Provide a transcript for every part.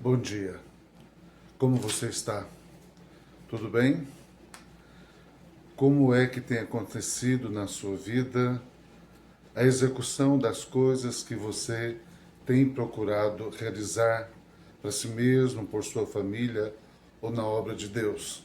Bom dia. Como você está? Tudo bem? Como é que tem acontecido na sua vida a execução das coisas que você tem procurado realizar para si mesmo, por sua família ou na obra de Deus?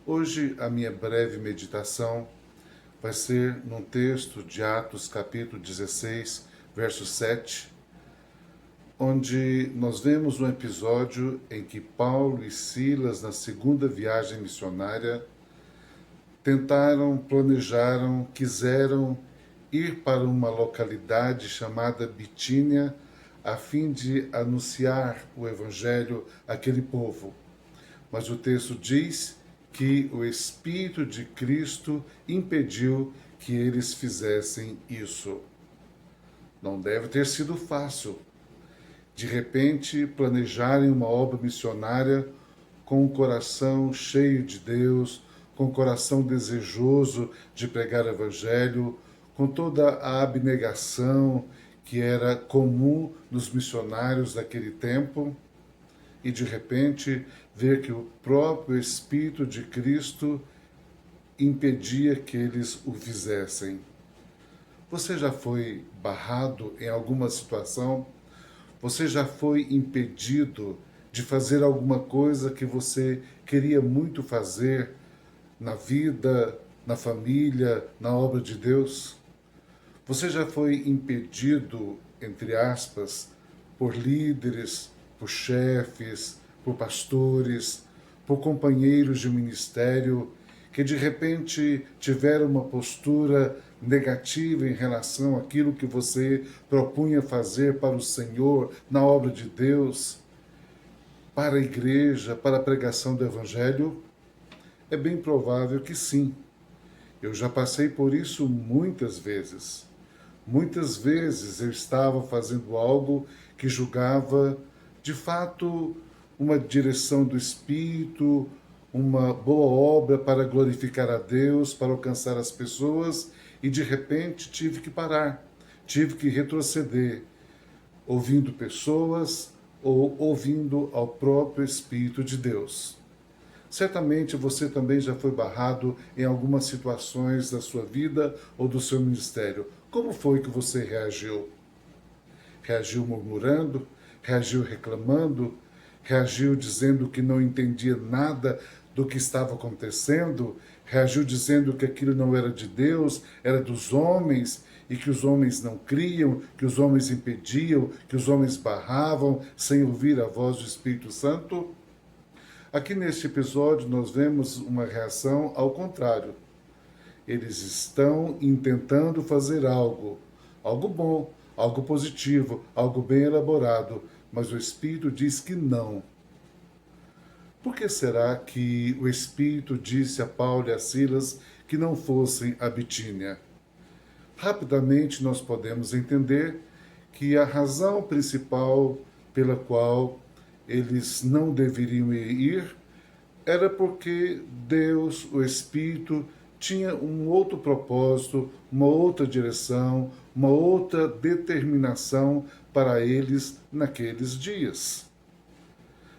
Hoje a minha breve meditação vai ser num texto de Atos capítulo 16, verso 7, onde nós vemos um episódio em que Paulo e Silas, na segunda viagem missionária, planejaram, quiseram ir para uma localidade chamada Bitínia, a fim de anunciar o evangelho àquele povo. Mas o texto diz que o Espírito de Cristo impediu que eles fizessem isso. Não deve ter sido fácil, de repente, planejarem uma obra missionária com o coração cheio de Deus, com o coração desejoso de pregar o Evangelho, com toda a abnegação que era comum nos missionários daquele tempo, e de repente ver que o próprio Espírito de Cristo impedia que eles o fizessem. Você já foi barrado em alguma situação? Você já foi impedido de fazer alguma coisa que você queria muito fazer na vida, na família, na obra de Deus? Você já foi impedido, entre aspas, por líderes, por chefes, por pastores, por companheiros de ministério que de repente tiveram uma postura negativa em relação àquilo que você propunha fazer para o Senhor, na obra de Deus, para a igreja, para a pregação do Evangelho? É bem provável que sim. Eu já passei por isso muitas vezes. Muitas vezes eu estava fazendo algo que julgava, de fato, uma direção do Espírito, uma boa obra para glorificar a Deus, para alcançar as pessoas, e de repente tive que parar, tive que retroceder, ouvindo pessoas ou ouvindo ao próprio Espírito de Deus. Certamente você também já foi barrado em algumas situações da sua vida ou do seu ministério. Como foi que você reagiu? Reagiu murmurando? Reagiu reclamando? Reagiu dizendo que não entendia nada do que estava acontecendo? Reagiu dizendo que aquilo não era de Deus, era dos homens, e que os homens não criam, que os homens impediam, que os homens barravam sem ouvir a voz do Espírito Santo? Aqui neste episódio nós vemos uma reação ao contrário. Eles estão intentando fazer algo bom, algo positivo, algo bem elaborado, mas o Espírito diz que não. Por que será que o Espírito disse a Paulo e a Silas que não fossem a Bitínia? Rapidamente nós podemos entender que a razão principal pela qual eles não deveriam ir era porque Deus, o Espírito, tinha um outro propósito, uma outra direção, uma outra determinação para eles naqueles dias.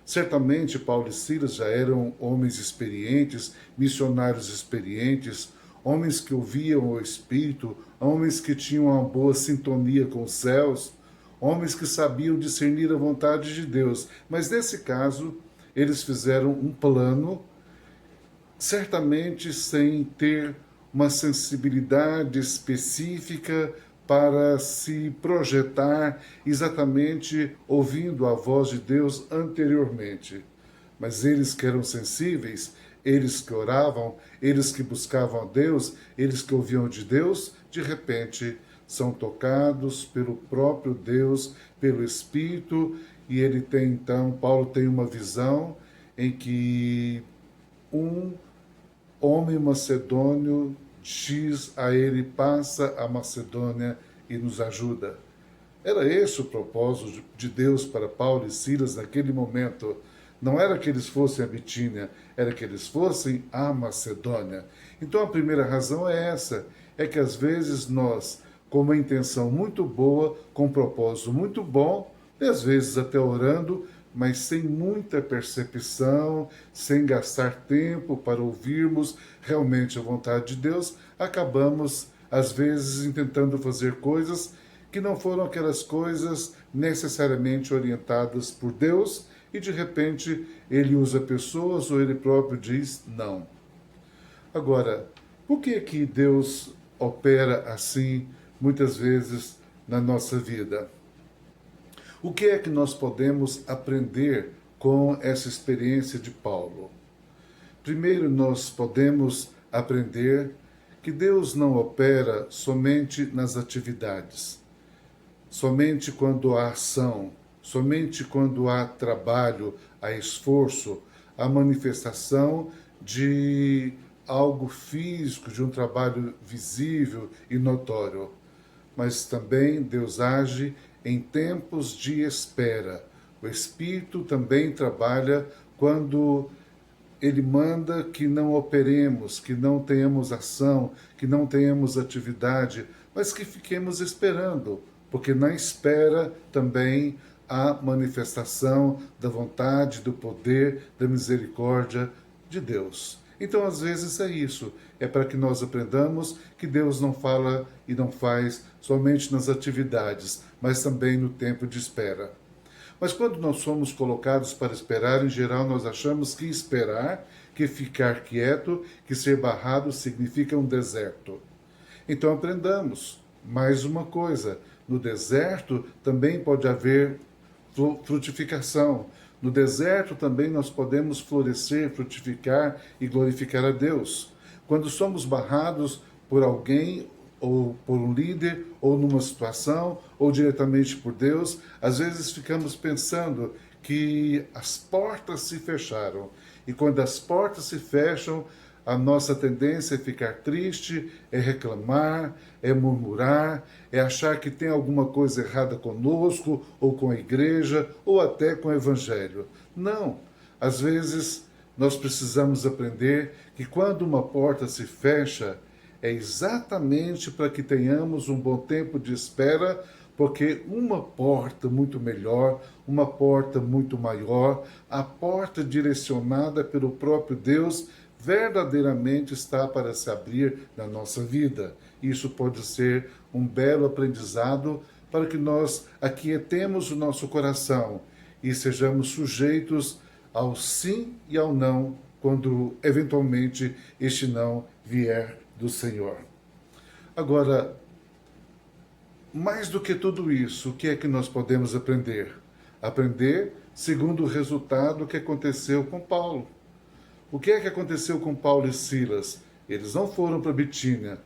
Certamente Paulo e Silas já eram homens experientes, missionários experientes, homens que ouviam o Espírito, homens que tinham uma boa sintonia com os céus, homens que sabiam discernir a vontade de Deus. Mas nesse caso, eles fizeram um plano, certamente sem ter uma sensibilidade específica para se projetar exatamente ouvindo a voz de Deus anteriormente. Mas eles que eram sensíveis, eles que oravam, eles que buscavam a Deus, eles que ouviam de Deus, de repente são tocados pelo próprio Deus, pelo Espírito, e ele tem então, Paulo tem uma visão em que um homem macedônio diz a ele: passa a Macedônia e nos ajuda. Era esse o propósito de Deus para Paulo e Silas naquele momento. Não era que eles fossem a Bitínia, era que eles fossem a Macedônia. Então a primeira razão é essa, é que às vezes nós, com uma intenção muito boa, com um propósito muito bom, e às vezes até orando, mas sem muita percepção, sem gastar tempo para ouvirmos realmente a vontade de Deus, acabamos, às vezes, tentando fazer coisas que não foram aquelas coisas necessariamente orientadas por Deus, e de repente ele usa pessoas ou ele próprio diz não. Agora, por que Deus opera assim muitas vezes na nossa vida? O que é que nós podemos aprender com essa experiência de Paulo? Primeiro, nós podemos aprender que Deus não opera somente nas atividades, somente quando há ação, somente quando há trabalho, há esforço, há manifestação de algo físico, de um trabalho visível e notório. Mas também Deus age em tempos de espera. O Espírito também trabalha quando ele manda que não operemos, que não tenhamos ação, que não tenhamos atividade, mas que fiquemos esperando, porque na espera também há manifestação da vontade, do poder, da misericórdia de Deus. Então, às vezes é isso, é para que nós aprendamos que Deus não fala e não faz somente nas atividades, mas também no tempo de espera. Mas quando nós somos colocados para esperar, em geral nós achamos que esperar, que ficar quieto, que ser barrado significa um deserto. Então aprendamos mais uma coisa: no deserto também pode haver frutificação. No deserto também nós podemos florescer, frutificar e glorificar a Deus. Quando somos barrados por alguém, ou por um líder, ou numa situação, ou diretamente por Deus, às vezes ficamos pensando que as portas se fecharam. E quando as portas se fecham, a nossa tendência é ficar triste, é reclamar, é murmurar, é achar que tem alguma coisa errada conosco, ou com a igreja, ou até com o evangelho. Não. Às vezes nós precisamos aprender que quando uma porta se fecha, é exatamente para que tenhamos um bom tempo de espera, porque uma porta muito melhor, uma porta muito maior, a porta direcionada pelo próprio Deus, verdadeiramente está para se abrir na nossa vida. Isso pode ser um belo aprendizado para que nós aquietemos o nosso coração e sejamos sujeitos ao sim e ao não, quando eventualmente este não vier do Senhor. Agora, mais do que tudo isso, o que é que nós podemos aprender? Aprender segundo o resultado que aconteceu com Paulo. O que é que aconteceu com Paulo e Silas? Eles não foram para Bitínia,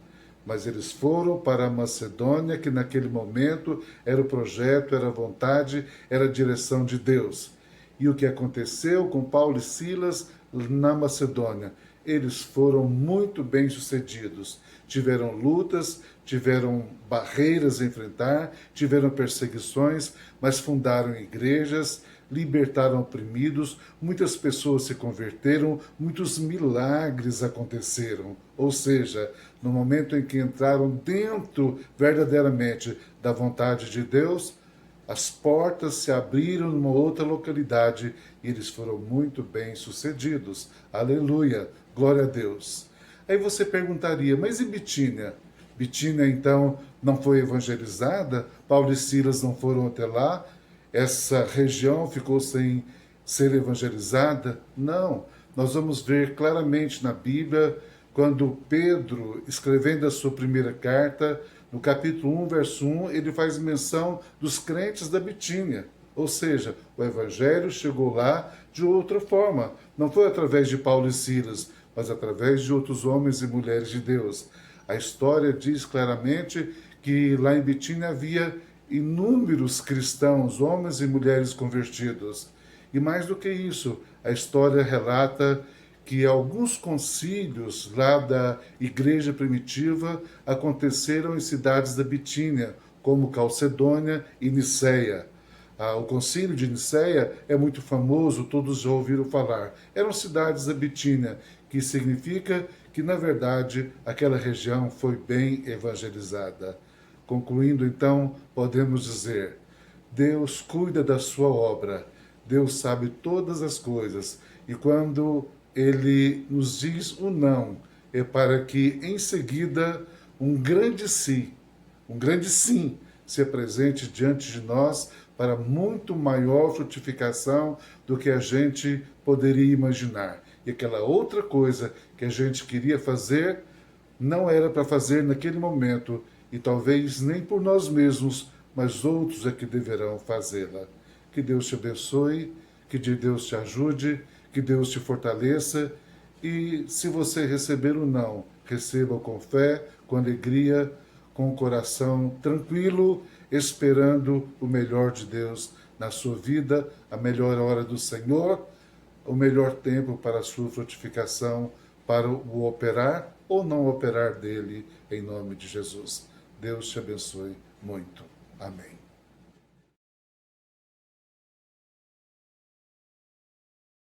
mas eles foram para a Macedônia, que naquele momento era o projeto, era a vontade, era a direção de Deus. E o que aconteceu com Paulo e Silas na Macedônia? Eles foram muito bem-sucedidos. Tiveram lutas, tiveram barreiras a enfrentar, tiveram perseguições, mas fundaram igrejas, libertaram oprimidos, muitas pessoas se converteram, muitos milagres aconteceram. Ou seja, no momento em que entraram dentro verdadeiramente da vontade de Deus, as portas se abriram numa outra localidade e eles foram muito bem-sucedidos. Aleluia! Glória a Deus! Aí você perguntaria, mas e Bitínia? Bitínia, então, não foi evangelizada? Paulo e Silas não foram até lá? Essa região ficou sem ser evangelizada? Não. Nós vamos ver claramente na Bíblia, quando Pedro, escrevendo a sua primeira carta, no capítulo 1, verso 1, ele faz menção dos crentes da Bitínia. Ou seja, o evangelho chegou lá de outra forma. Não foi através de Paulo e Silas, mas através de outros homens e mulheres de Deus. A história diz claramente que lá em Bitínia havia inúmeros cristãos, homens e mulheres convertidos. E mais do que isso, a história relata que alguns concílios lá da igreja primitiva aconteceram em cidades da Bitínia, como Calcedônia e Niceia. O concílio de Niceia é muito famoso, todos já ouviram falar. Eram cidades da Bitínia, que significa que, na verdade, aquela região foi bem evangelizada. Concluindo, então, podemos dizer: Deus cuida da sua obra, Deus sabe todas as coisas. E quando Ele nos diz o não, é para que em seguida um grande sim se apresente diante de nós para muito maior frutificação do que a gente poderia imaginar. E aquela outra coisa que a gente queria fazer não era para fazer naquele momento, e talvez nem por nós mesmos, mas outros é que deverão fazê-la. Que Deus te abençoe, que Deus te ajude, que Deus te fortaleça, e se você receber o não, receba com fé, com alegria, com o coração tranquilo, esperando o melhor de Deus na sua vida, a melhor hora do Senhor, o melhor tempo para a sua frutificação, para o operar ou não operar dele, em nome de Jesus. Deus te abençoe muito. Amém.